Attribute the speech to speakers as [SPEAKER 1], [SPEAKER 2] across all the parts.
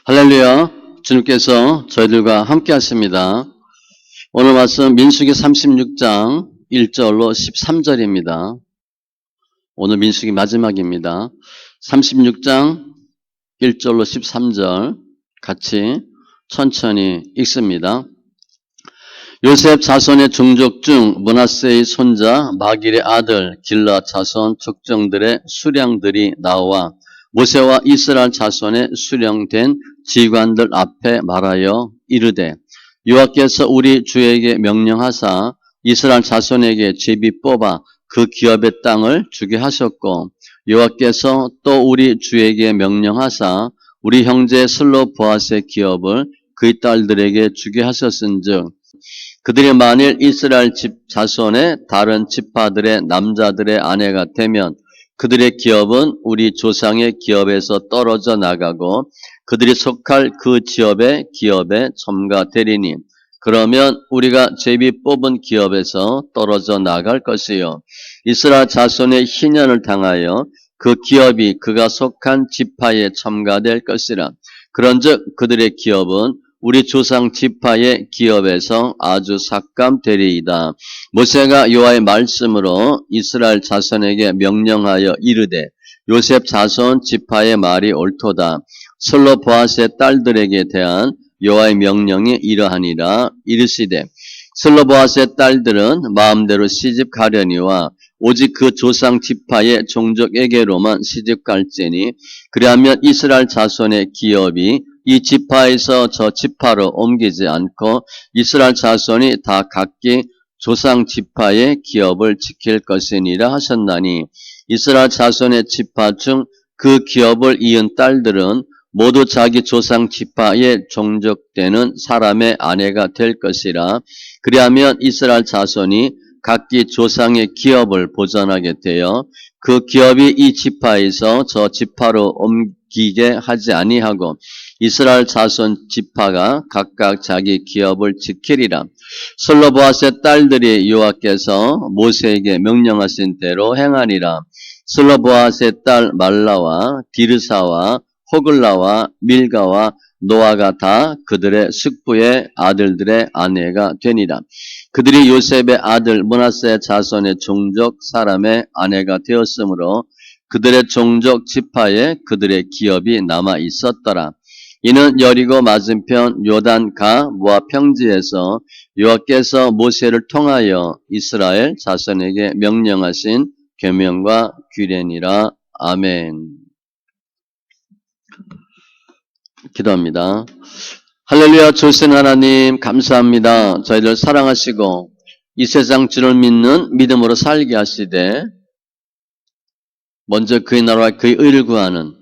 [SPEAKER 1] 할렐루야. 주님께서 저희들과 함께 하십니다. 오늘 말씀 민수기 36장 1절로 13절입니다. 오늘 민수기 마지막입니다. 36장 1절로 13절 같이 천천히 읽습니다. 요셉 자손의 종족 중 므낫세의 손자 마길의 아들 길앗 자손 족정들의 수령들이 나와 모세와 이스라엘 자손의 수령된 지관들 앞에 말하여 이르되 여호와께서 우리 주에게 명령하사 이스라엘 자손에게 제비 뽑아 그 기업의 땅을 주게 하셨고 여호와께서 또 우리 주에게 명령하사 우리 형제 슬로보앗의 기업을 그의 딸들에게 주게 하셨은즉 그들이 만일 이스라엘 집 자손의 다른 지파들의 남자들의 아내가 되면 그들의 기업은 우리 조상의 기업에서 떨어져 나가고 그들이 속할 그 지역의 기업에 첨가되리니 그러면 우리가 제비 뽑은 기업에서 떨어져 나갈 것이요 이스라엘 자손의 희년을 당하여 그 기업이 그가 속한 지파에 첨가될 것이라. 그런즉 그들의 기업은 우리 조상 지파의 기업에서 아주 삭감되리이다. 모세가 여호와의 말씀으로 이스라엘 자손에게 명령하여 이르되 요셉 자손 지파의 말이 옳도다. 슬로보앗의 딸들에게 대한 여호와의 명령이 이러하니라. 이르시되 슬로보앗의 딸들은 마음대로 시집 가려니와 오직 그 조상 지파의 종족에게로만 시집 갈지니 그리하면 이스라엘 자손의 기업이 이 지파에서 저 지파로 옮기지 않고 이스라엘 자손이 다 각기 조상 지파의 기업을 지킬 것이니라 하셨나니 이스라엘 자손의 지파 중 그 기업을 이은 딸들은 모두 자기 조상 지파에 종족되는 사람의 아내가 될 것이라. 그리하면 이스라엘 자손이 각기 조상의 기업을 보존하게 되어 그 기업이 이 지파에서 저 지파로 옮기게 하지 아니하고 이스라엘 자손 지파가 각각 자기 기업을 지키리라. 슬로보앗의 딸들이 여호와께서 모세에게 명령하신 대로 행하니라. 슬로보앗의 딸 말라와 디르사와 호글라와 밀가와 노아가 다 그들의 숙부의 아들들의 아내가 되니라. 그들이 요셉의 아들 므낫세 자손의 종족 사람의 아내가 되었으므로 그들의 종족 지파에 그들의 기업이 남아 있었더라. 이는 여리고 맞은편 요단가 모압 평지에서 여호와께서 모세를 통하여 이스라엘 자손에게 명령하신 계명과 규례니라. 아멘. 기도합니다. 할렐루야. 좋으신 하나님 감사합니다. 저희들 사랑하시고 이 세상 주를 믿는 믿음으로 살게 하시되 먼저 그의 나라와 그의 의를 구하는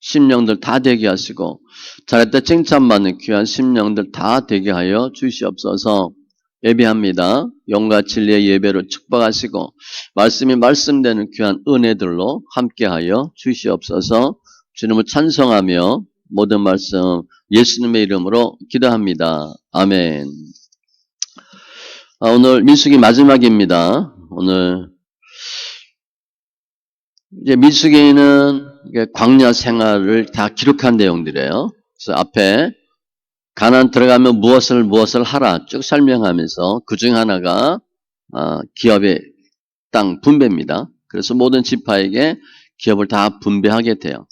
[SPEAKER 1] 심령들 다 되게 하시고 잘했다 칭찬받는 귀한 심령들 다 되게 하여 주시옵소서. 예배합니다. 영과 진리의 예배로 축복하시고 말씀이 말씀되는 귀한 은혜들로 함께하여 주시옵소서. 주님을 찬송하며 모든 말씀 예수님의 이름으로 기도합니다. 아멘. 오늘 민수기 마지막입니다. 오늘 이제 민수기는 광야 생활을 다 기록한 내용들이에요. 그래서 앞에 가나안 들어가면 무엇을 하라 쭉 설명하면서 그 중 하나가 기업의 땅 분배입니다. 그래서 모든 지파에게 기업을 다 분배하게 돼요.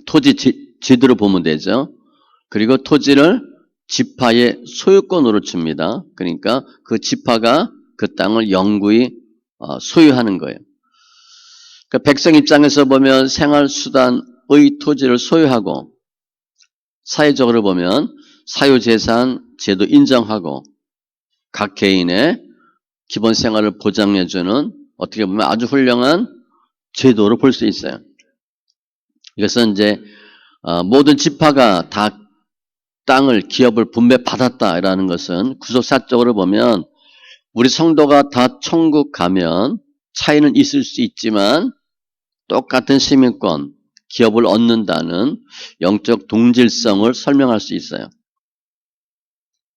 [SPEAKER 1] 토지 지도로 보면 되죠. 그리고 토지를 지파의 소유권으로 줍니다. 그러니까 그 지파가 그 땅을 영구히 소유하는 거예요. 그러니까 백성 입장에서 보면 생활수단의 토지를 소유하고 사회적으로 보면 사유재산 제도 인정하고 각 개인의 기본 생활을 보장해주는 어떻게 보면 아주 훌륭한 제도로 볼 수 있어요. 이것은 이제 모든 지파가 다 땅을 기업을 분배받았다라는 것은 구속사적으로 보면 우리 성도가 다 천국 가면 차이는 있을 수 있지만 똑같은 시민권, 기업을 얻는다는 영적 동질성을 설명할 수 있어요.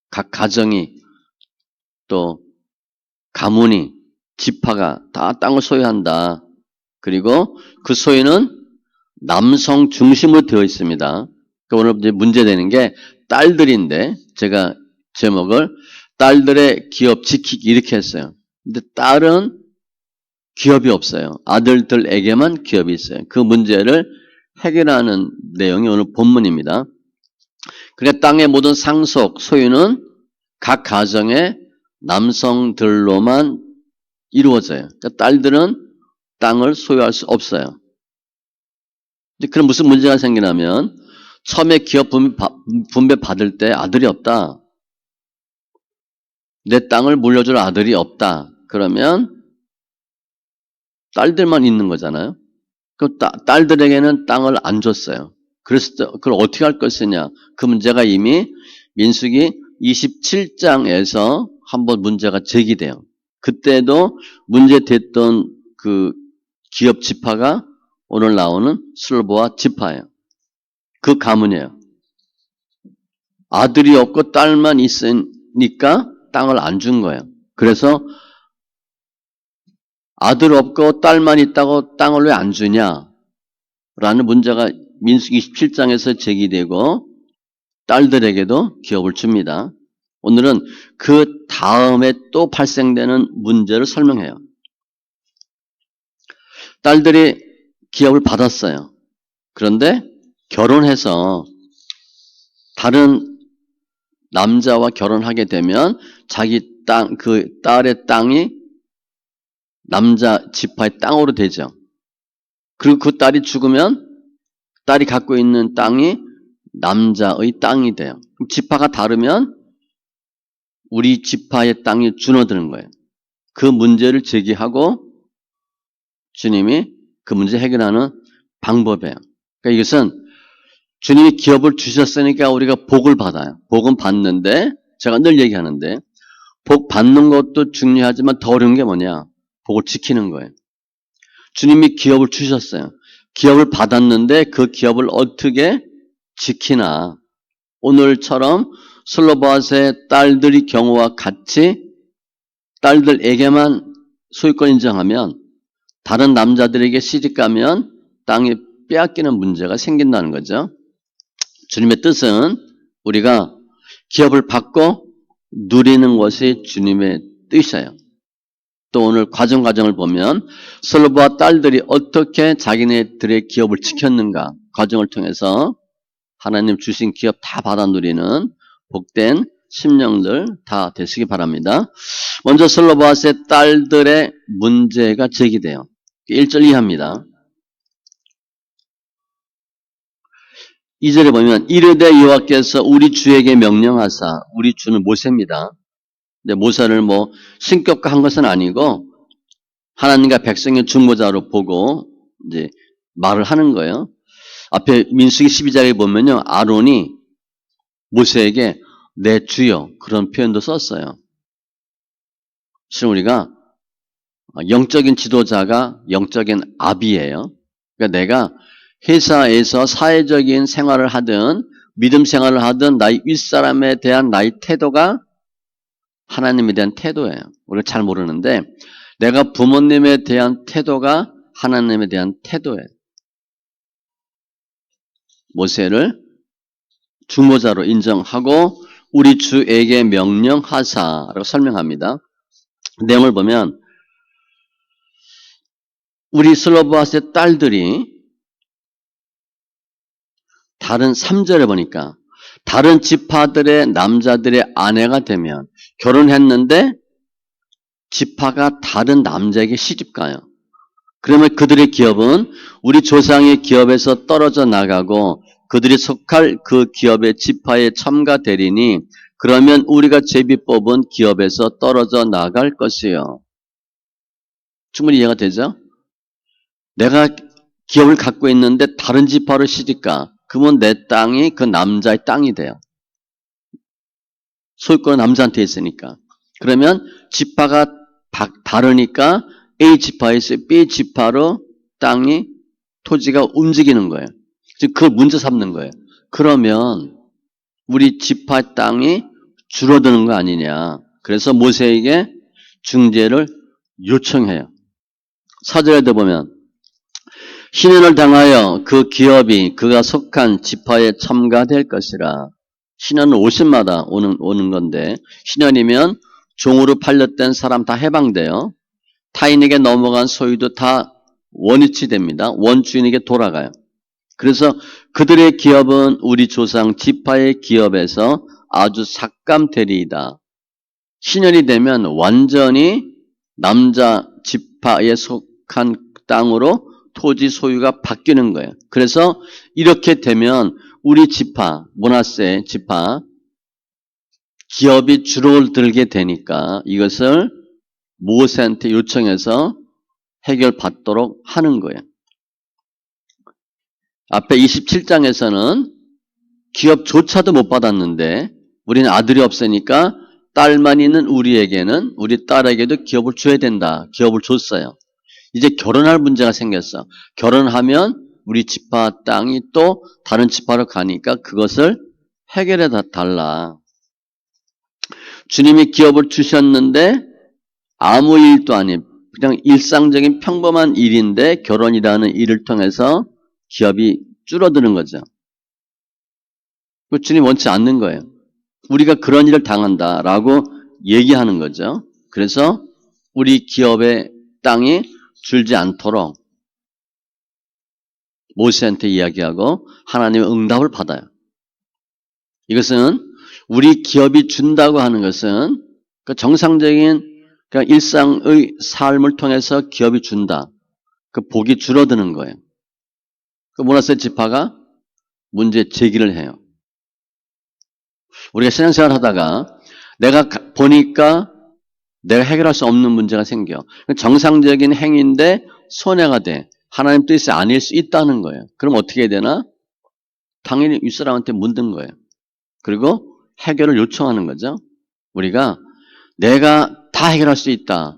[SPEAKER 1] 각 가정이 또 가문이 지파가 다 땅을 소유한다. 그리고 그 소유는 남성 중심으로 되어 있습니다. 그러니까 오늘 이제 문제되는 게 딸들인데 제가 제목을 딸들의 기업 지키기 이렇게 했어요. 근데 딸은 기업이 없어요. 아들들에게만 기업이 있어요. 그 문제를 해결하는 내용이 오늘 본문입니다. 그러니까 땅의 모든 상속, 소유는 각 가정의 남성들로만 이루어져요. 그러니까 딸들은 땅을 소유할 수 없어요. 그럼 무슨 문제가 생기냐면 처음에 기업 분배 받을 때 아들이 없다. 내 땅을 물려줄 아들이 없다. 그러면 딸들만 있는 거잖아요. 그럼 딸들에게는 땅을 안 줬어요. 그래서 그걸 어떻게 할 것이냐. 그 문제가 이미 민수기 27장에서 한번 문제가 제기돼요. 그때도 문제됐던 그 기업 지파가 오늘 나오는 슬로보아 지파예요. 그 가문이에요. 아들이 없고 딸만 있으니까 땅을 안 준 거예요. 그래서 아들 없고 딸만 있다고 땅을 왜 안 주냐? 라는 문제가 민수기 27장에서 제기되고 딸들에게도 기업을 줍니다. 오늘은 그 다음에 또 발생되는 문제를 설명해요. 딸들이 기업을 받았어요. 그런데 결혼해서 다른 남자와 결혼하게 되면 자기 땅, 그 딸의 땅이 남자 지파의 땅으로 되죠. 그리고 그 딸이 죽으면 딸이 갖고 있는 땅이 남자의 땅이 돼요. 지파가 다르면 우리 지파의 땅이 줄어드는 거예요. 그 문제를 제기하고 주님이 그 문제 해결하는 방법이에요. 그러니까 이것은 주님이 기업을 주셨으니까 우리가 복을 받아요. 복은 받는데 제가 늘 얘기하는데 복 받는 것도 중요하지만 더 어려운 게 뭐냐? 복을 지키는 거예요. 주님이 기업을 주셨어요. 기업을 받았는데 그 기업을 어떻게 지키나. 오늘처럼 슬로바스의 딸들의 경우와 같이 딸들에게만 소유권 인정하면 다른 남자들에게 시집가면 땅이 빼앗기는 문제가 생긴다는 거죠. 주님의 뜻은 우리가 기업을 받고 누리는 것이 주님의 뜻이에요. 또 오늘 과정을 보면 슬로바와 딸들이 어떻게 자기네들의 기업을 지켰는가 과정을 통해서 하나님 주신 기업 다 받아 누리는 복된 심령들 다 되시기 바랍니다. 먼저 슬로바스의 딸들의 문제가 제기돼요. 1절 이하입니다. 2절에 보면 이르되 여호와께서 우리 주에게 명령하사, 우리 주는 모세입니다. 근데 모세를 뭐 신격화 한 것은 아니고 하나님과 백성의 중보자로 보고 이제 말을 하는 거예요. 앞에 민수기 12장에 보면요, 아론이 모세에게 내 주여 그런 표현도 썼어요. 실은 우리가 영적인 지도자가 영적인 아비예요. 그러니까 내가 회사에서 사회적인 생활을 하든 믿음 생활을 하든 나의 윗사람에 대한 나의 태도가 하나님에 대한 태도예요. 우리가 잘 모르는데 내가 부모님에 대한 태도가 하나님에 대한 태도예요. 모세를 중보자로 인정하고 우리 주에게 명령하사라고 설명합니다. 내용을 보면 우리 슬로바스의 딸들이 다른 3절에 보니까 다른 지파들의 남자들의 아내가 되면 결혼했는데 지파가 다른 남자에게 시집가요. 그러면 그들의 기업은 우리 조상의 기업에서 떨어져 나가고 그들이 속할 그 기업의 지파에 첨가되리니 그러면 우리가 제비 뽑은 기업에서 떨어져 나갈 것이요. 충분히 이해가 되죠? 내가 기업을 갖고 있는데 다른 지파로 시집가. 그러면 내 땅이 그 남자의 땅이 돼요. 소유권은 남자한테 있으니까. 그러면 지파가 다르니까 A 지파에서 B 지파로 땅이 토지가 움직이는 거예요. 즉 그걸 문제 삼는 거예요. 그러면 우리 지파 땅이 줄어드는 거 아니냐. 그래서 모세에게 중재를 요청해요. 4절에도 보면 신현을 당하여 그 기업이 그가 속한 지파에 첨가될 것이라. 신현은 50마다 오는 건데, 신현이면 종으로 팔렸던 사람 다 해방돼요. 타인에게 넘어간 소유도 다 원위치 됩니다. 원주인에게 돌아가요. 그래서 그들의 기업은 우리 조상 지파의 기업에서 아주 삭감되리이다. 신현이 되면 완전히 남자 지파에 속한 땅으로 토지 소유가 바뀌는 거예요. 그래서 이렇게 되면 우리 지파, 므낫세 지파 기업이 줄어들게 되니까 이것을 모세한테 요청해서 해결받도록 하는 거예요. 앞에 27장에서는 기업조차도 못 받았는데 우리는 아들이 없으니까 딸만 있는 우리에게는 우리 딸에게도 기업을 줘야 된다. 기업을 줬어요. 이제 결혼할 문제가 생겼어. 결혼하면 우리 지파 땅이 또 다른 지파로 가니까 그것을 해결해 달라. 주님이 기업을 주셨는데 아무 일도 아닌 그냥 일상적인 평범한 일인데 결혼이라는 일을 통해서 기업이 줄어드는 거죠. 주님 원치 않는 거예요. 우리가 그런 일을 당한다라고 얘기하는 거죠. 그래서 우리 기업의 땅이 줄지 않도록 모세한테 이야기하고 하나님의 응답을 받아요. 이것은 우리 기업이 준다고 하는 것은 그 정상적인 그냥 일상의 삶을 통해서 기업이 준다. 그 복이 줄어드는 거예요. 그 므낫세 지파가 문제 제기를 해요. 우리가 신앙생활 하다가 내가 보니까 내가 해결할 수 없는 문제가 생겨. 정상적인 행위인데 손해가 돼. 하나님 뜻이 아닐 수 있다는 거예요. 그럼 어떻게 해야 되나? 당연히 윗사람한테 묻는 거예요. 그리고 해결을 요청하는 거죠. 우리가 내가 다 해결할 수 있다.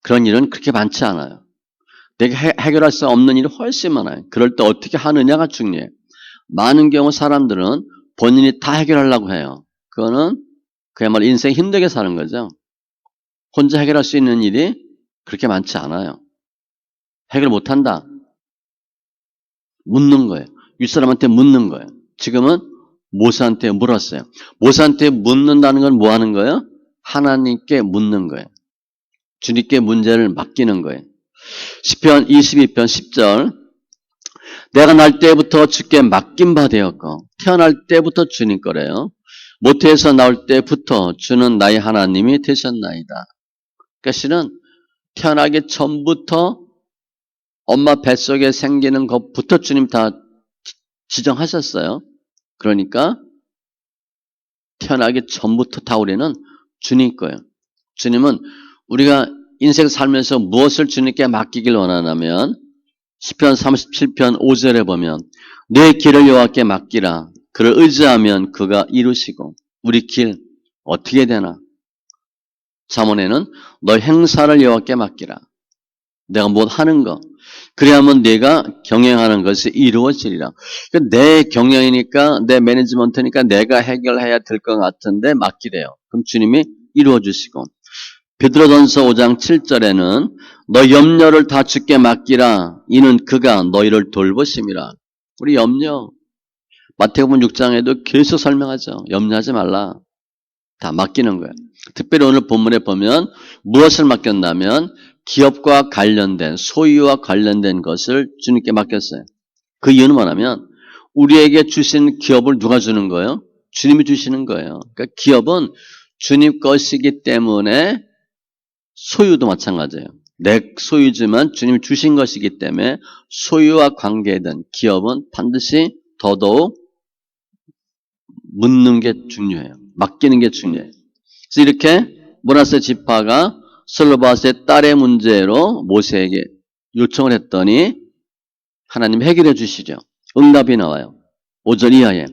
[SPEAKER 1] 그런 일은 그렇게 많지 않아요. 내가 해결할 수 없는 일이 훨씬 많아요. 그럴 때 어떻게 하느냐가 중요해요. 많은 경우 사람들은 본인이 다 해결하려고 해요. 그거는 그야말로 인생 힘들게 사는 거죠. 혼자 해결할 수 있는 일이 그렇게 많지 않아요. 해결 못한다. 묻는 거예요. 윗사람한테 묻는 거예요. 지금은 모세한테 물었어요. 모세한테 묻는다는 건 뭐 하는 거예요? 하나님께 묻는 거예요. 주님께 문제를 맡기는 거예요. 시편 22편 10절 내가 날 때부터 주께 맡긴 바 되었고 태어날 때부터 주님 거래요. 모태에서 나올 때부터 주는 나의 하나님이 되셨나이다. 그러니까 실은 태어나기 전부터 엄마 뱃속에 생기는 것부터 주님 다 지정하셨어요. 그러니까 태어나기 전부터 다 우리는 주님 거예요. 주님은 우리가 인생 살면서 무엇을 주님께 맡기길 원하냐면 시편 37편 5절에 보면 내 길을 여호와께 맡기라. 그를 의지하면 그가 이루시고 우리 길 어떻게 되나? 잠언에는 너 행사를 여호와께 맡기라. 내가 뭘 하는 거. 그래야만 내가 경영하는 것이 이루어지리라. 내 경영이니까 내 매니지먼트니까 내가 해결해야 될 것 같은데 맡기래요. 그럼 주님이 이루어 주시고 베드로전서 5장 7절에는 너 염려를 다 주께 맡기라. 이는 그가 너희를 돌보심이라. 우리 염려 마태복음 6장에도 계속 설명하죠. 염려하지 말라. 다 맡기는 거예요. 특별히 오늘 본문에 보면 무엇을 맡겼냐면 기업과 관련된 소유와 관련된 것을 주님께 맡겼어요. 그 이유는 뭐냐면 우리에게 주신 기업을 누가 주는 거예요? 주님이 주시는 거예요. 그러니까 기업은 주님 것이기 때문에 소유도 마찬가지예요. 내 소유지만 주님이 주신 것이기 때문에 소유와 관계된 기업은 반드시 더더욱 묻는 게 중요해요. 맡기는 게 중요해요. 그래서 이렇게 므낫세 지파가 슬로바스의 딸의 문제로 모세에게 요청을 했더니 하나님 해결해 주시죠. 응답이 나와요. 5절 이하에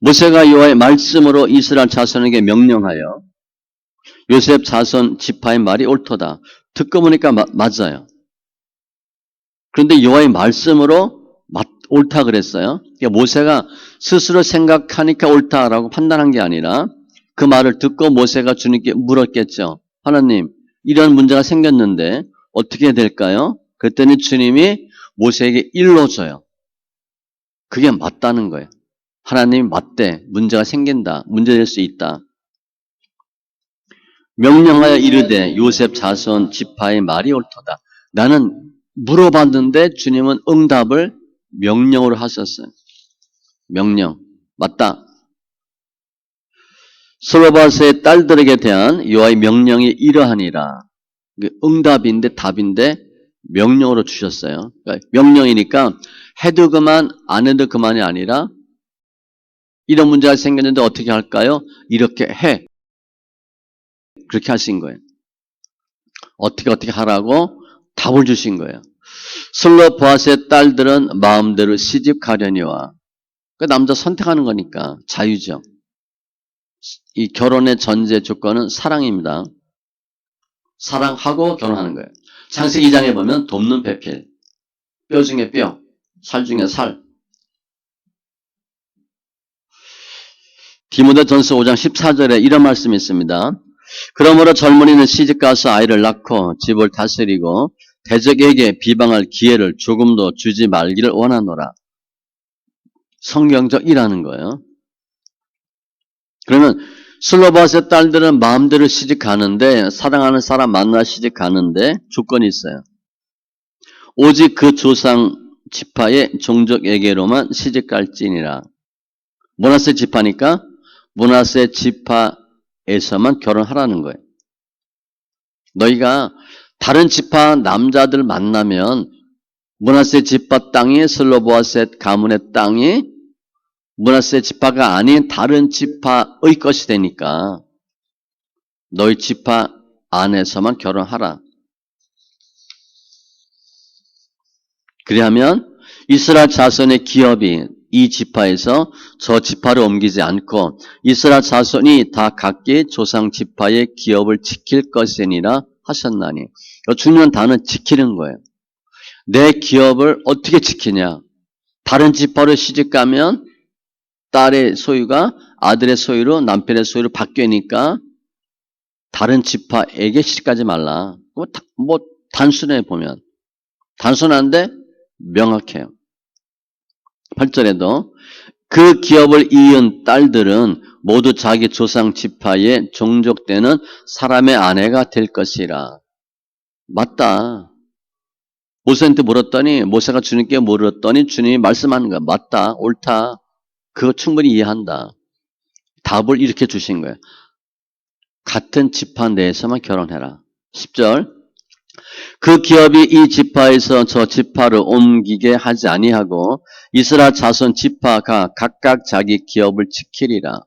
[SPEAKER 1] 모세가 여호와의 말씀으로 이스라엘 자손에게 명령하여 요셉 자손 지파의 말이 옳도다. 듣고 보니까 맞아요. 그런데 여호와의 말씀으로 옳다 그랬어요. 그러니까 모세가 스스로 생각하니까 옳다라고 판단한 게 아니라 그 말을 듣고 모세가 주님께 물었겠죠. 하나님, 이런 문제가 생겼는데 어떻게 해야 될까요? 그랬더니 주님이 모세에게 일로 줘요. 그게 맞다는 거예요. 하나님이 맞대. 문제가 생긴다. 문제될 수 있다. 명령하여 이르되 요셉 자손 지파의 말이 옳도다. 나는 물어봤는데 주님은 응답을 명령으로 하셨어요. 명령. 맞다. 슬로바스의 딸들에게 대한 여호와의 명령이 이러하니라. 응답인데 답인데 명령으로 주셨어요. 그러니까 명령이니까 해도 그만 안 해도 그만이 아니라 이런 문제가 생겼는데 어떻게 할까요? 이렇게 해. 그렇게 하신 거예요. 어떻게 하라고 답을 주신 거예요. 슬로보아스의 딸들은 마음대로 시집 가려니와 그 남자 선택하는 거니까 자유죠. 이 결혼의 전제 조건은 사랑입니다. 사랑하고 결혼하는 거예요. 창세기 2장에 보면 돕는 배필, 뼈 중에 뼈, 살 중에 살. 디모데전서 5장 14절에 이런 말씀이 있습니다. 그러므로 젊은이는 시집가서 아이를 낳고 집을 다스리고 대적에게 비방할 기회를 조금도 주지 말기를 원하노라. 성경적이라는 거예요. 그러면 슬로바스의 딸들은 마음대로 시집 가는데 사랑하는 사람 만나 시집 가는데 조건이 있어요. 오직 그 조상 지파의 종족에게로만 시집 갈지니라. 므낫세 지파니까 므낫세 지파에서만 결혼하라는 거예요. 너희가 다른 지파 남자들 만나면 므낫세 지파 땅이 슬로보아셋 가문의 땅이 므낫세 지파가 아닌 다른 지파의 것이 되니까 너희 지파 안에서만 결혼하라. 그리하면 이스라엘 자손의 기업이 이 지파에서 저 지파로 옮기지 않고 이스라엘 자손이 다 각기 조상 지파의 기업을 지킬 것이니라 하셨나니. 중요한 단어는 지키는 거예요. 내 기업을 어떻게 지키냐. 다른 지파로 시집가면 딸의 소유가 아들의 소유로 남편의 소유로 바뀌니까 다른 지파에게 시집가지 말라. 뭐 단순해 보면. 단순한데 명확해요. 8절에도 그 기업을 이은 딸들은 모두 자기 조상 지파에 종족되는 사람의 아내가 될 것이라. 맞다. 모세한테 물었더니 모세가 주님께 물었더니 주님이 말씀하는 거야. 맞다. 옳다. 그거 충분히 이해한다. 답을 이렇게 주신 거예요. 같은 지파 내에서만 결혼해라. 10절 그 기업이 이 지파에서 저 지파로 옮기게 하지 아니하고 이스라엘 자손 지파가 각각 자기 기업을 지키리라.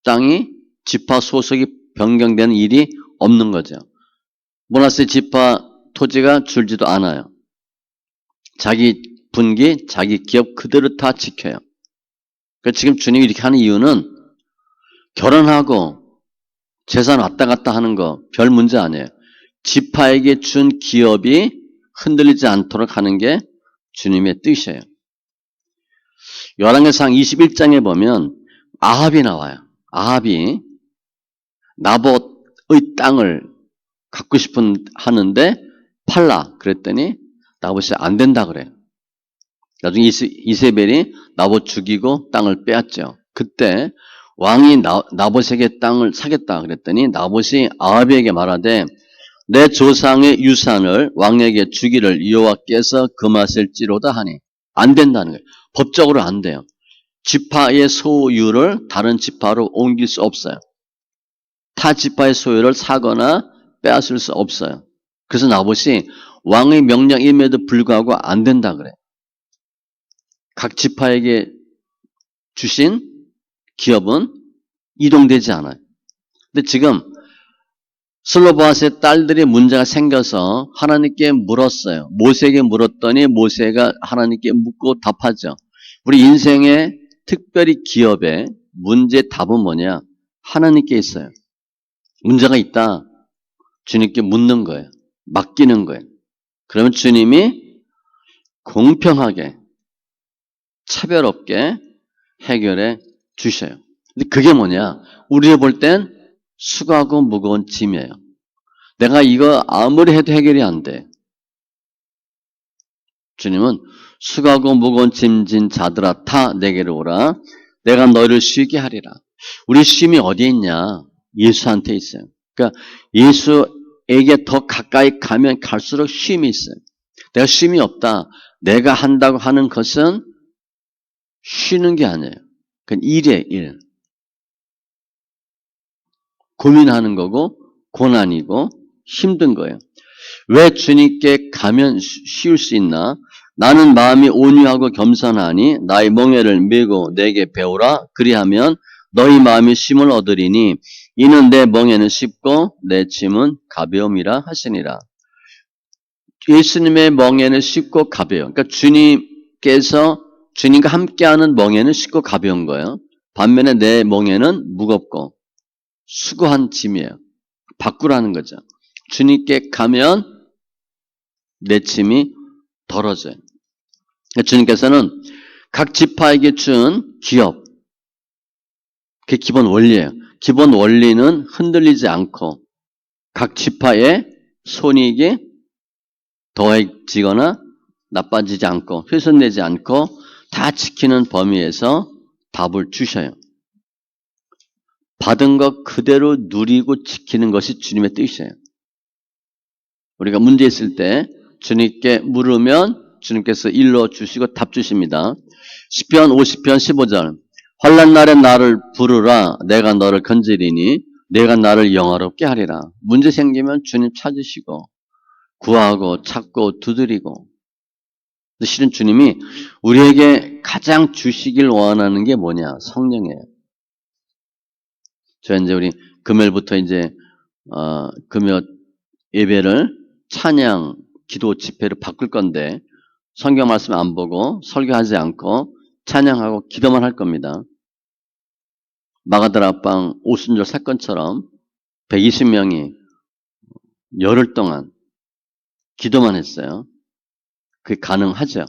[SPEAKER 1] 땅이 지파 소속이 변경되는 일이 없는 거죠. 므낫세 지파 토지가 줄지도 않아요. 자기 분기, 자기 기업 그대로 다 지켜요. 그러니까 지금 주님이 이렇게 하는 이유는 결혼하고 재산 왔다 갔다 하는 거 별 문제 아니에요. 지파에게 준 기업이 흔들리지 않도록 하는 게 주님의 뜻이에요. 열왕기상 21장에 보면 아합이 나와요. 아합이 나봇의 땅을 갖고 싶은 하는데 팔라 그랬더니 나봇이 안 된다 그래요. 나중에 이세벨이 나봇 죽이고 땅을 빼앗죠. 그때 왕이 나봇에게 땅을 사겠다 그랬더니 나봇이 아합에게 말하되 내 조상의 유산을 왕에게 주기를 여호와께서 금하실지로다 하니 안 된다는 거예요. 법적으로 안 돼요. 지파의 소유를 다른 지파로 옮길 수 없어요. 타 지파의 소유를 사거나 빼앗을 수 없어요. 그래서 나봇이 왕의 명령임에도 불구하고 안 된다 그래요. 각 지파에게 주신 기업은 이동되지 않아요. 근데 지금 슬로보아스의 딸들이 문제가 생겨서 하나님께 물었어요. 모세에게 물었더니 모세가 하나님께 묻고 답하죠. 우리 인생의 특별히 기업의 문제의 답은 뭐냐? 하나님께 있어요. 문제가 있다. 주님께 묻는 거예요. 맡기는 거예요. 그러면 주님이 공평하게 차별 없게 해결해 주셔요. 근데 그게 뭐냐? 우리가 볼 땐 수고하고 무거운 짐이에요. 내가 이거 아무리 해도 해결이 안 돼. 주님은 수고하고 무거운 짐진 자들아 다 내게로 오라. 내가 너희를 쉬게 하리라. 우리 쉼이 어디에 있냐? 예수한테 있어요. 그러니까 예수에게 더 가까이 가면 갈수록 쉼이 있어요. 내가 쉼이 없다. 내가 한다고 하는 것은 쉬는 게 아니에요. 그건 일이에요, 일. 고민하는 거고 고난이고 힘든 거예요. 왜 주님께 가면 쉬울 수 있나? 나는 마음이 온유하고 겸손하니 나의 멍에를 메고 내게 배우라. 그리하면 너희 마음이 쉼을 얻으리니 이는 내 멍에는 쉽고 내 짐은 가벼움이라 하시니라. 예수님의 멍에는 쉽고 가벼워요. 그러니까 주님과 함께하는 멍에는 쉽고 가벼운 거예요. 반면에 내 멍에는 무겁고 수고한 짐이에요. 바꾸라는 거죠. 주님께 가면 내 짐이 덜어져요. 주님께서는 각 지파에게 준 기업, 그게 기본 원리예요. 기본 원리는 흔들리지 않고 각 지파의 손익이 더해지거나 나빠지지 않고 훼손되지 않고 다 지키는 범위에서 답을 주셔요. 받은 것 그대로 누리고 지키는 것이 주님의 뜻이에요. 우리가 문제 있을 때 주님께 물으면 주님께서 일러 주시고 답 주십니다. 시편 50편 15절 환난 날에 나를 부르라 내가 너를 건지리니 내가 나를 영화롭게 하리라. 문제 생기면 주님 찾으시고 구하고 찾고 두드리고. 실은 주님이 우리에게 가장 주시길 원하는 게 뭐냐? 성령이에요. 저 이제 우리 금요일부터 이제 금요 예배를 찬양, 기도 집회로 바꿀 건데 성경 말씀 안 보고 설교하지 않고 찬양하고 기도만 할 겁니다. 마가다라 앞방 오순절 사건처럼 120명이 열흘 동안 기도만 했어요. 그게 가능하죠.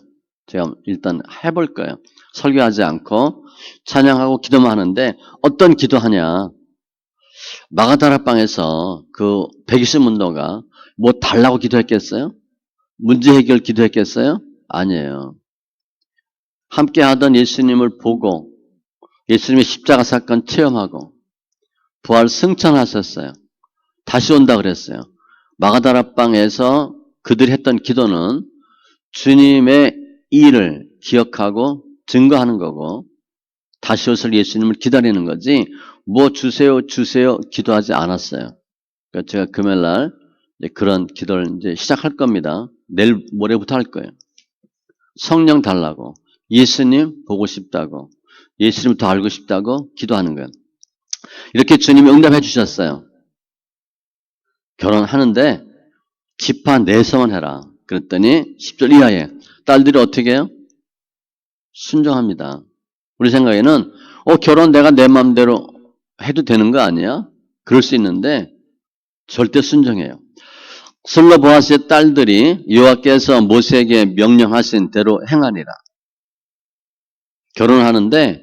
[SPEAKER 1] 제가 일단 해볼 거예요. 설교하지 않고 찬양하고 기도만 하는데 어떤 기도하냐. 마가다락방에서 그 120문도가 뭐 달라고 기도했겠어요? 문제 해결 기도했겠어요? 아니에요. 함께 하던 예수님을 보고 예수님의 십자가 사건 체험하고 부활 승천하셨어요. 다시 온다 그랬어요. 마가다락방에서 그들이 했던 기도는 주님의 일을 기억하고 증거하는 거고 다시 오실 예수님을 기다리는 거지 뭐 주세요 기도하지 않았어요. 그러니까 제가 금요일 날 그런 기도를 이제 시작할 겁니다. 내일 모레부터 할 거예요. 성령 달라고 예수님 보고 싶다고 예수님 더 알고 싶다고 기도하는 거예요. 이렇게 주님이 응답해 주셨어요. 결혼하는데 지파 내서만 해라. 그랬더니 10절 이하에 딸들이 어떻게 해요? 순종합니다. 우리 생각에는 결혼 내가 내 마음대로 해도 되는 거 아니야? 그럴 수 있는데 절대 순종해요. 슬로보아스의 딸들이 여호와께서 모세에게 명령하신 대로 행하니라. 결혼하는데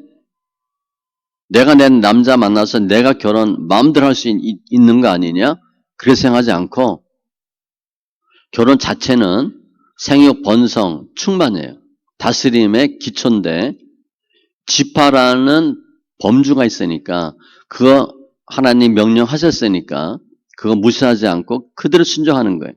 [SPEAKER 1] 내가 낸 남자 만나서 내가 결혼 마음대로 할 수 있는 거 아니냐? 그래서 행하지 않고 결혼 자체는 생육, 번성, 충만이에요. 다스림의 기초인데 지파라는 범주가 있으니까 그거 하나님 명령하셨으니까 그거 무시하지 않고 그대로 순종하는 거예요.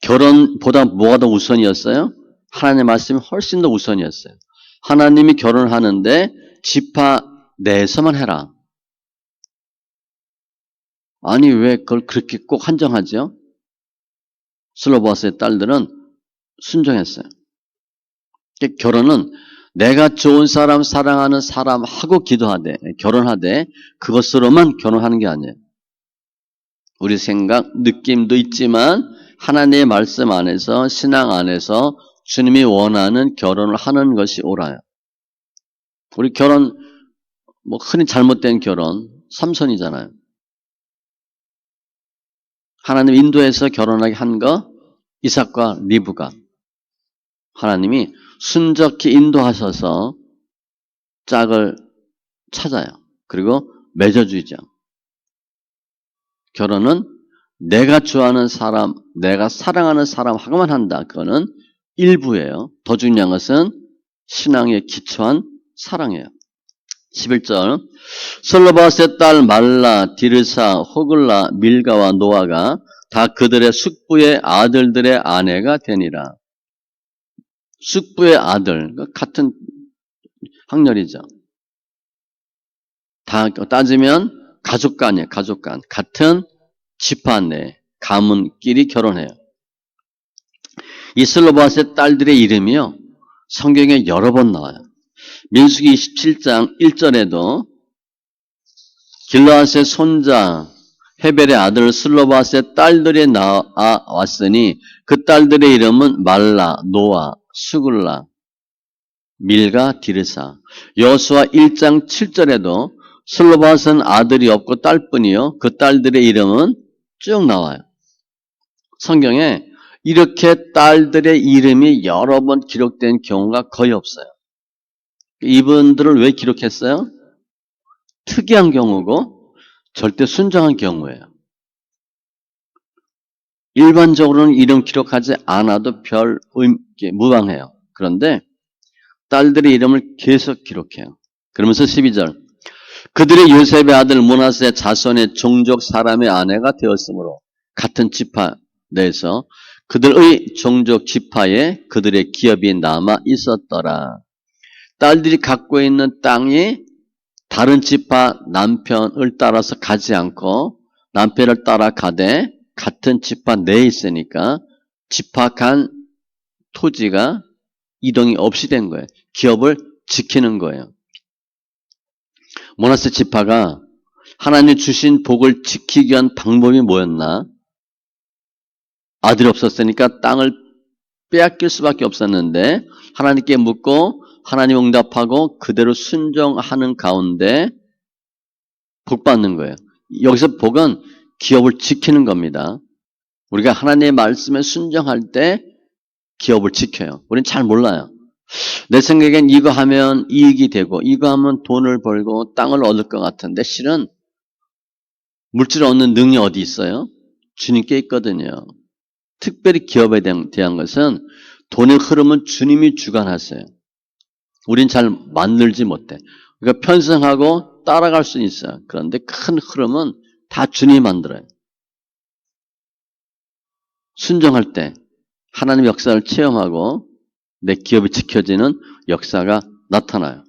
[SPEAKER 1] 결혼보다 뭐가 더 우선이었어요? 하나님의 말씀이 훨씬 더 우선이었어요. 하나님이 결혼하는데 지파 내에서만 해라. 아니 왜 그걸 그렇게 꼭 한정하죠? 슬로보아스의 딸들은 순종했어요. 결혼은 내가 좋은 사람, 사랑하는 사람하고 기도하되, 결혼하되 그것으로만 결혼하는 게 아니에요. 우리 생각, 느낌도 있지만 하나님의 말씀 안에서, 신앙 안에서 주님이 원하는 결혼을 하는 것이 옳아요. 우리 결혼, 흔히 잘못된 결혼, 삼손이잖아요. 하나님 인도에서 결혼하게 한 거, 이삭과 리브가. 하나님이 순적히 인도하셔서 짝을 찾아요. 그리고 맺어주죠. 결혼은 내가 좋아하는 사람, 내가 사랑하는 사람하고만 한다. 그거는 일부예요. 더 중요한 것은 신앙에 기초한 사랑이에요. 11절 슬로바스의 딸 말라, 디르사, 호글라, 밀가와 노아가 다 그들의 숙부의 아들들의 아내가 되니라. 숙부의 아들, 같은 학렬이죠. 다 따지면 가족간이에요. 가족간. 같은 지파 내 가문끼리 결혼해요. 이 슬로바스의 딸들의 이름이요. 성경에 여러 번 나와요. 민수기 27장 1절에도 길르앗의 손자 헤벨의 아들 슬로바스의 딸들이 나왔으니 그 딸들의 이름은 말라, 노아, 수글라, 밀가, 디르사. 여호수아 1장 7절에도 슬로바스는 아들이 없고 딸뿐이요. 그 딸들의 이름은 쭉 나와요. 성경에 이렇게 딸들의 이름이 여러 번 기록된 경우가 거의 없어요. 이분들을 왜 기록했어요? 특이한 경우고 절대 순정한 경우예요. 일반적으로는 이름 기록하지 않아도 별 무방해요. 그런데 딸들의 이름을 계속 기록해요. 그러면서 12절 그들의 요셉의 아들 므낫세의 자손의 종족 사람의 아내가 되었으므로 같은 지파 내에서 그들의 종족 지파에 그들의 기업이 남아 있었더라. 딸들이 갖고 있는 땅이 다른 지파 남편을 따라서 가지 않고 남편을 따라 가되 같은 지파 내에 있으니까 지파 간 토지가 이동이 없이 된 거예요. 기업을 지키는 거예요. 므낫세 지파가 하나님 주신 복을 지키기 위한 방법이 뭐였나? 아들이 없었으니까 땅을 빼앗길 수밖에 없었는데 하나님께 묻고 하나님 응답하고 그대로 순종하는 가운데 복 받는 거예요. 여기서 복은 기업을 지키는 겁니다. 우리가 하나님의 말씀에 순종할 때 기업을 지켜요. 우리는 잘 몰라요. 내 생각엔 이거 하면 이익이 되고 이거 하면 돈을 벌고 땅을 얻을 것 같은데 실은 물질을 얻는 능력이 어디 있어요? 주님께 있거든요. 특별히 기업에 대한 것은 돈의 흐름은 주님이 주관하세요. 우린 잘 만들지 못해. 그러니까 편성하고 따라갈 수는 있어요. 그런데 큰 흐름은 다 주님이 만들어요. 순종할 때 하나님 역사를 체험하고 내 기업이 지켜지는 역사가 나타나요.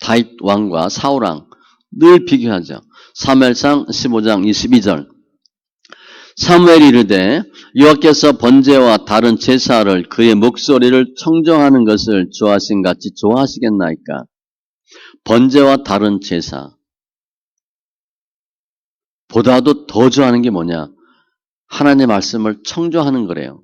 [SPEAKER 1] 다윗 왕과 사울 왕 늘 비교하죠. 사무엘상 15장 22절 사무엘이 이르되 여호와께서 번제와 다른 제사를 그의 목소리를 청정하는 것을 좋아하신 같이 좋아하시겠나이까. 번제와 다른 제사 보다도 더 좋아하는 게 뭐냐? 하나님의 말씀을 청정하는 거래요.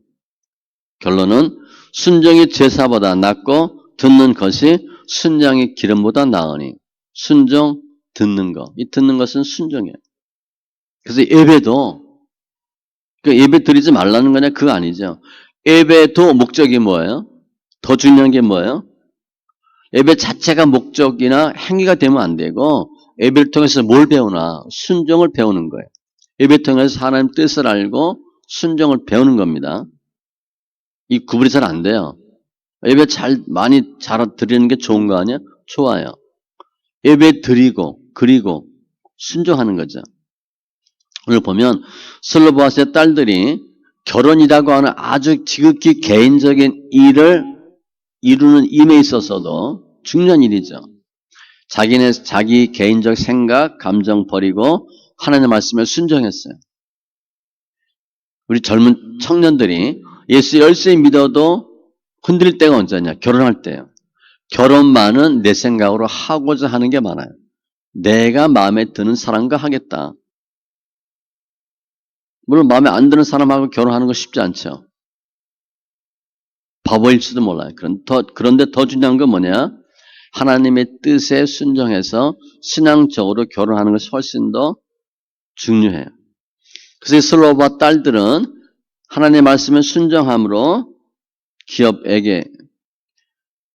[SPEAKER 1] 결론은 순종이 제사보다 낫고 듣는 것이 순양의 기름보다 나으니 순종 듣는 것. 이 듣는 것은 순종이에요. 그래서 예배도 그 예배 드리지 말라는 거냐? 그거 아니죠. 예배도 목적이 뭐예요? 더 중요한 게 뭐예요? 예배 자체가 목적이나 행위가 되면 안 되고 예배를 통해서 뭘 배우나? 순종을 배우는 거예요. 예배 통해서 하나님 뜻을 알고 순종을 배우는 겁니다. 이 구분이 잘 안 돼요. 예배 많이 잘 드리는 게 좋은 거 아니야? 좋아요. 예배 드리고 그리고 순종하는 거죠. 오늘 보면 슬로바스의 딸들이 결혼이라고 하는 아주 지극히 개인적인 일을 이루는 임에 있어서도 중요한 일이죠. 자기 개인적 생각, 감정 버리고 하나님의 말씀에 순종했어요. 우리 젊은 청년들이 예수 열심히 믿어도 흔들릴 때가 언제냐? 결혼할 때예요. 결혼만은 내 생각으로 하고자 하는 게 많아요. 내가 마음에 드는 사람과 하겠다. 물론 마음에 안 드는 사람하고 결혼하는 거 쉽지 않죠. 바보일지도 몰라요. 그런데 더 중요한 건 뭐냐? 하나님의 뜻에 순종해서 신앙적으로 결혼하는 것이 훨씬 더 중요해요. 그래서 슬로바 딸들은 하나님의 말씀에 순종함으로 기업에게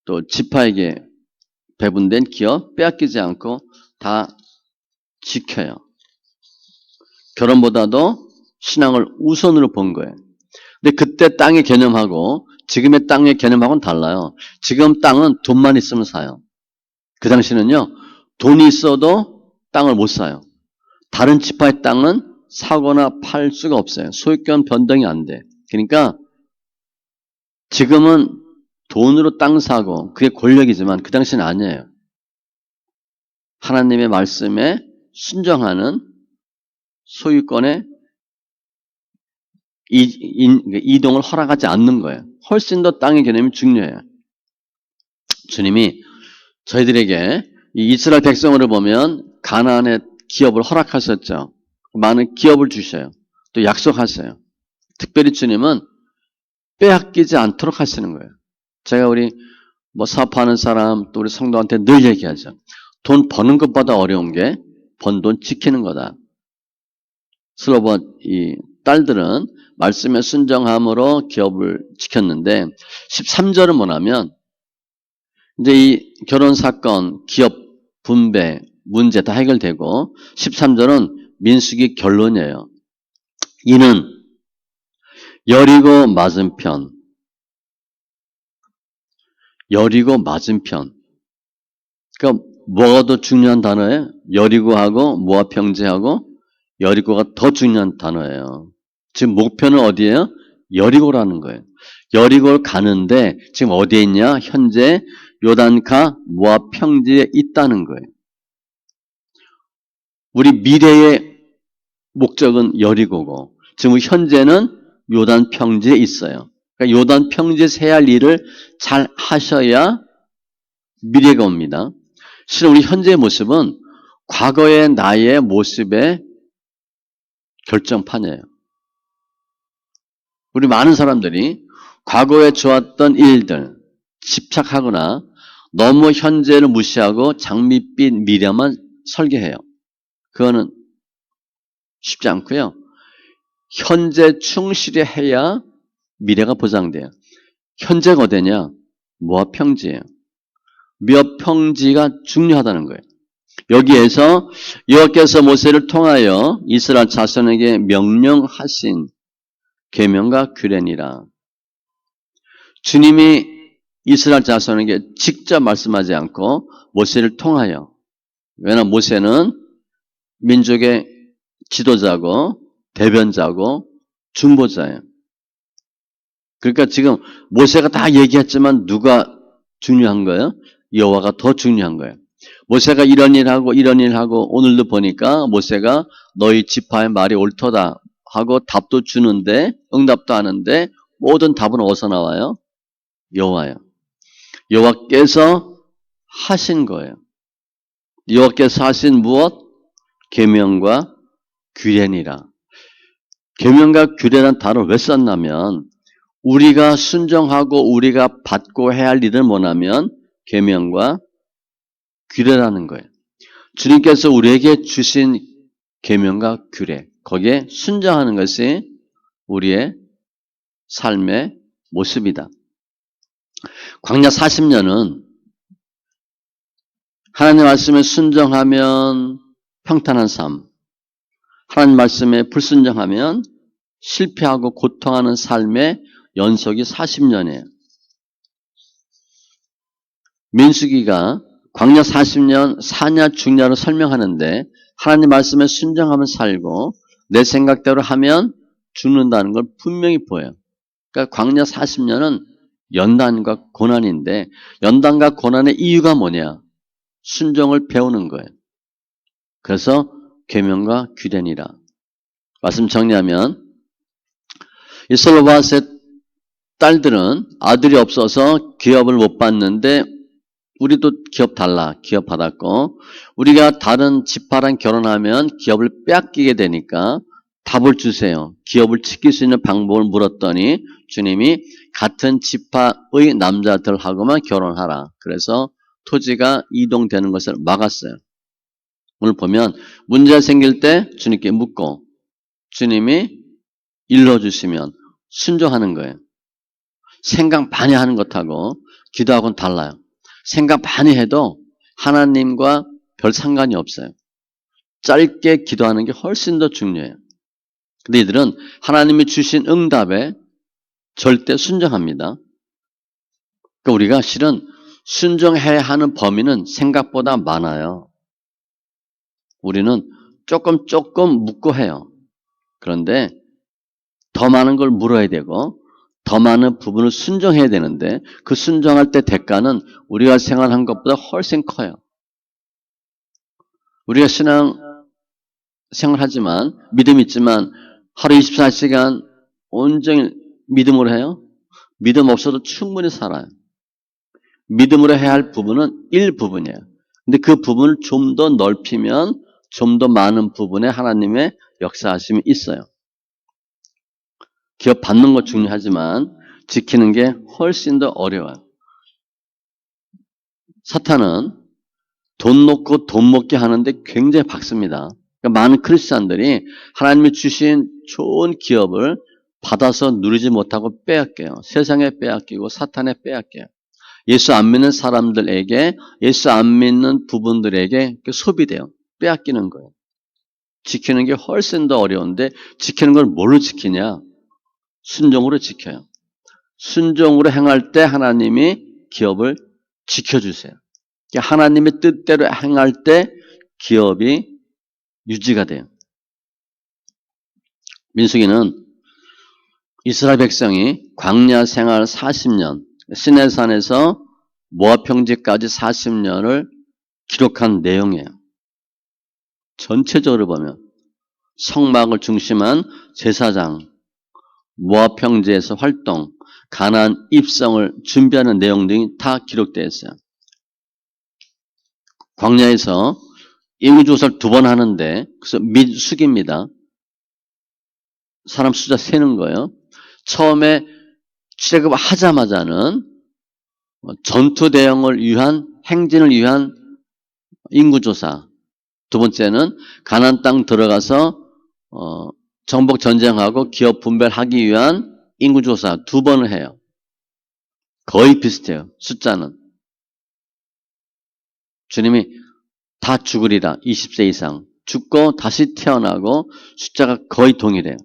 [SPEAKER 1] 또 지파에게 배분된 기업 빼앗기지 않고 다 지켜요. 결혼보다도 신앙을 우선으로 본 거예요. 근데 그때 땅의 개념하고 지금의 땅의 개념하고는 달라요. 지금 땅은 돈만 있으면 사요. 그 당시는요, 돈이 있어도 땅을 못 사요. 다른 지파의 땅은 사거나 팔 수가 없어요. 소유권 변동이 안 돼. 그러니까 지금은 돈으로 땅 사고 그게 권력이지만 그 당시는 아니에요. 하나님의 말씀에 순종하는 소유권의 이동을 허락하지 않는 거예요. 훨씬 더 땅의 개념이 중요해요. 주님이 저희들에게 이 이스라엘 백성으로 보면 가나안의 기업을 허락하셨죠. 많은 기업을 주셔요. 또 약속하세요. 특별히 주님은 빼앗기지 않도록 하시는 거예요. 제가 우리 사업하는 사람 또 우리 성도한테 늘 얘기하죠. 돈 버는 것보다 어려운 게 번 돈 지키는 거다. 슬로번 이 딸들은 말씀에 순종함으로 기업을 지켰는데 13절은 뭐냐면 이제 이 결혼 사건, 기업 분배 문제 다 해결되고 13절은 민수기 결론이에요. 이는 여리고 맞은편 그러니까 뭐가 더 중요한 단어예요? 여리고하고 모압 평지하고 여리고가 더 중요한 단어예요. 지금 목표는 어디예요? 여리고라는 거예요. 여리고를 가는데 지금 어디에 있냐? 현재 요단가 모압 평지에 있다는 거예요. 우리 미래의 목적은 여리고고 지금 현재는 요단 평지에 있어요. 그러니까 요단 평지에서 해야 할 일을 잘 하셔야 미래가 옵니다. 실은 우리 현재의 모습은 과거의 나의 모습의 결정판이에요. 우리 많은 사람들이 과거에 좋았던 일들 집착하거나 너무 현재를 무시하고 장밋빛 미래만 설계해요. 그거는 쉽지 않고요. 현재 충실히 해야 미래가 보장돼요. 현재가 어디냐? 모압 평지예요. 모압 평지가 중요하다는 거예요. 여기에서 여호와께서 모세를 통하여 이스라엘 자손에게 명령하신 계명과 규례니라. 주님이 이스라엘 자손에게 직접 말씀하지 않고 모세를 통하여, 왜냐하면 모세는 민족의 지도자고 대변자고 중보자예요. 그러니까 지금 모세가 다 얘기했지만 누가 중요한 거예요? 여호와가 더 중요한 거예요. 모세가 이런 일하고 이런 일하고 오늘도 보니까 모세가 너희 지파의 말이 옳도다 하고 답도 주는데 응답도 하는데 모든 답은 어디서 나와요? 여호와예요. 여호와께서 하신 거예요. 여호와께서 하신 무엇? 계명과 규례니라. 계명과 규례라는 단어를 왜 썼냐면 우리가 순종하고 우리가 받고 해야 할 일은 뭐냐면 계명과 규례라는 거예요. 주님께서 우리에게 주신 계명과 규례, 거기에 순종하는 것이 우리의 삶의 모습이다. 광야 40년은 하나님 말씀에 순종하면 평탄한 삶, 하나님 말씀에 불순종하면 실패하고 고통하는 삶의 연속이 40년이에요. 민수기가 광야 40년 사냐 중냐로 설명하는데 하나님 말씀에 순종하면 살고 내 생각대로 하면 죽는다는 걸 분명히 보여요. 그러니까 광야 40년은 연단과 고난인데 연단과 고난의 이유가 뭐냐? 순종을 배우는 거예요. 그래서 계명과 규례니라. 말씀 정리하면 이 솔로바스의 딸들은 아들이 없어서 기업을 못 받는데 우리도 기업 달라. 기업 받았고 우리가 다른 지파랑 결혼하면 기업을 빼앗기게 되니까 답을 주세요. 기업을 지킬 수 있는 방법을 물었더니 주님이 같은 지파의 남자들하고만 결혼하라. 그래서 토지가 이동되는 것을 막았어요. 오늘 보면 문제가 생길 때 주님께 묻고 주님이 일러주시면 순종하는 거예요. 생각 많이 하는 것하고 기도하고는 달라요. 생각 많이 해도 하나님과 별 상관이 없어요. 짧게 기도하는 게 훨씬 더 중요해요. 근데 이들은 하나님이 주신 응답에 절대 순종합니다. 그러니까 우리가 실은 순종해야 하는 범위는 생각보다 많아요. 우리는 조금 묻고 해요. 그런데 더 많은 걸 물어야 되고 더 많은 부분을 순종해야 되는데 그 순종할 때 대가는 우리가 생활한 것보다 훨씬 커요. 우리가 신앙 생활하지만 믿음 있지만 하루 24시간 온종일 믿음으로 해요? 믿음 없어도 충분히 살아요. 믿음으로 해야 할 부분은 일부분이에요. 근데 그 부분을 좀 더 넓히면 좀 더 많은 부분에 하나님의 역사하심이 있어요. 기업 받는 거 중요하지만 지키는 게 훨씬 더 어려워요. 사탄은 돈 놓고 돈 먹게 하는데 굉장히 박습니다. 그러니까 많은 크리스찬들이 하나님이 주신 좋은 기업을 받아서 누리지 못하고 빼앗겨요. 세상에 빼앗기고 사탄에 빼앗겨요. 예수 안 믿는 사람들에게, 예수 안 믿는 부분들에게 소비돼요. 빼앗기는 거예요. 지키는 게 훨씬 더 어려운데 지키는 걸 뭘로 지키냐? 순종으로 지켜요. 순종으로 행할 때 하나님이 기업을 지켜주세요. 하나님의 뜻대로 행할 때 기업이 유지가 돼요. 민수기는 이스라엘 백성이 광야 생활 40년, 시내산에서 모압 평지까지 40년을 기록한 내용이에요. 전체적으로 보면 성막을 중심한 제사장, 모압 평지에서 활동, 가나안 입성을 준비하는 내용 등이 다 기록되어 있어요. 광야에서 인구조사를 2번 하는데 그래서 민수기입니다. 사람 숫자 세는 거예요. 처음에 출애굽하자마자는 전투 대응을 위한 행진을 위한 인구조사. 두 번째는 가나안 땅 들어가서 정복 전쟁하고 기업 분배하기 위한 인구조사 2번을 해요. 거의 비슷해요. 숫자는. 주님이 다 죽으리라. 20세 이상. 죽고 다시 태어나고 숫자가 거의 동일해요.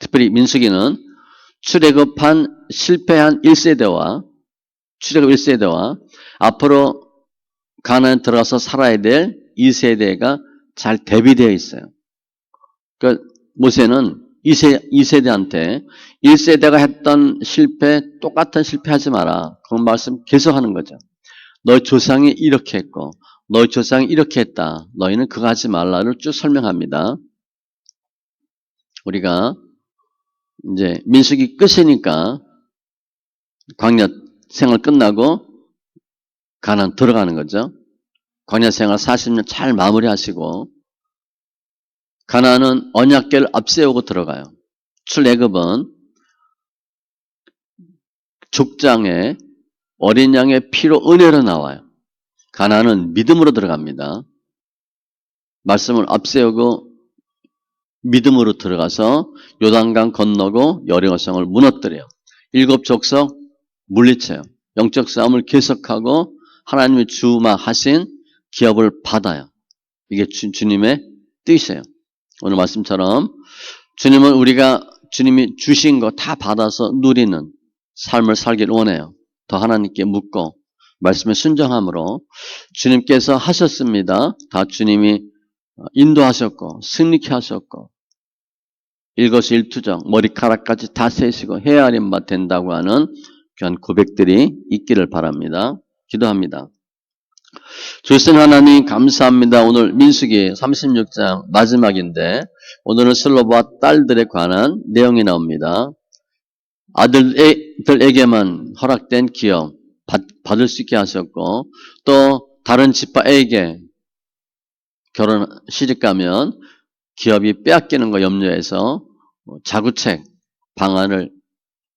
[SPEAKER 1] 특별히 민수기는 출애굽한 실패한 1세대와 출애굽 1세대와 앞으로 가나안에 들어가서 살아야 될 2세대가 잘 대비되어 있어요. 그러니까 모세는 2세대한테 1세대가 했던 실패 똑같은 실패하지 마라. 그런 말씀 계속하는 거죠. 너희 조상이 이렇게 했고 너희 조상이 이렇게 했다. 너희는 그거 하지 말라를 쭉 설명합니다. 우리가 이제 민수기 끝이니까 광야 생활 끝나고 가나안 들어가는 거죠. 광야 생활 40년 잘 마무리하시고 가나안은 언약궤를 앞세우고 들어가요. 출애굽은 족장에 어린 양의 피로 은혜로 나와요. 가나안은 믿음으로 들어갑니다. 말씀을 앞세우고 믿음으로 들어가서 요단강 건너고 여리고성을 무너뜨려요. 7 족속 물리쳐요. 영적 싸움을 계속하고 하나님의 주마하신 기업을 받아요. 이게 주님의 뜻이에요. 오늘 말씀처럼 주님은 우리가 주님이 주신 거 다 받아서 누리는 삶을 살길 원해요. 더 하나님께 묻고 말씀에 순종함으로 주님께서 하셨습니다. 다 주님이 인도하셨고 승리케 하셨고 일거수일투정 머리카락까지 다 세시고 헤아림 바 된다고 하는 귀한 고백들이 있기를 바랍니다. 기도합니다. 주신 하나님 감사합니다. 오늘 민수기 36장 마지막인데 오늘은 슬로바와 딸들에 관한 내용이 나옵니다. 아들에게만 허락된 기업 받을 수 있게 하셨고 또 다른 지파에게 결혼 시집가면 기업이 빼앗기는 거 염려해서 자구책 방안을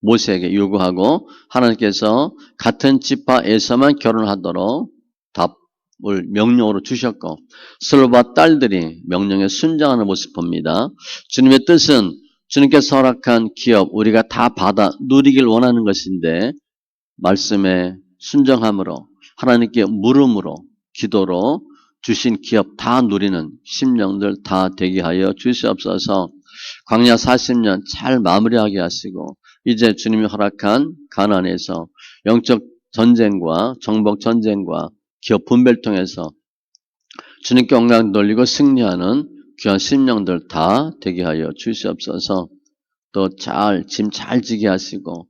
[SPEAKER 1] 모세에게 요구하고 하나님께서 같은 지파에서만 결혼하도록 답을 명령으로 주셨고 슬로바 딸들이 명령에 순종하는 모습 봅니다. 주님의 뜻은 주님께서 허락한 기업 우리가 다 받아 누리길 원하는 것인데 말씀에 순종함으로 하나님께 물음으로 기도로 주신 기업 다 누리는 심령들 다 되게 하여 주시옵소서. 광야 40년 잘 마무리하게 하시고 이제 주님이 허락한 가나안에서 영적 전쟁과 정복 전쟁과 기업 분배를 통해서 주님께 영광 돌리고 승리하는 귀한 심령들 다 되게 하여 주시옵소서. 또 짐 잘 지게 하시고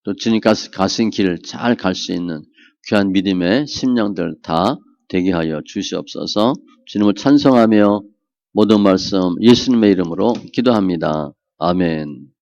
[SPEAKER 1] 또 주님 가신 길을 잘 갈 수 있는 귀한 믿음의 심령들 다 되게 하여 주시옵소서. 주님을 찬송하며 모든 말씀 예수님의 이름으로 기도합니다. 아멘.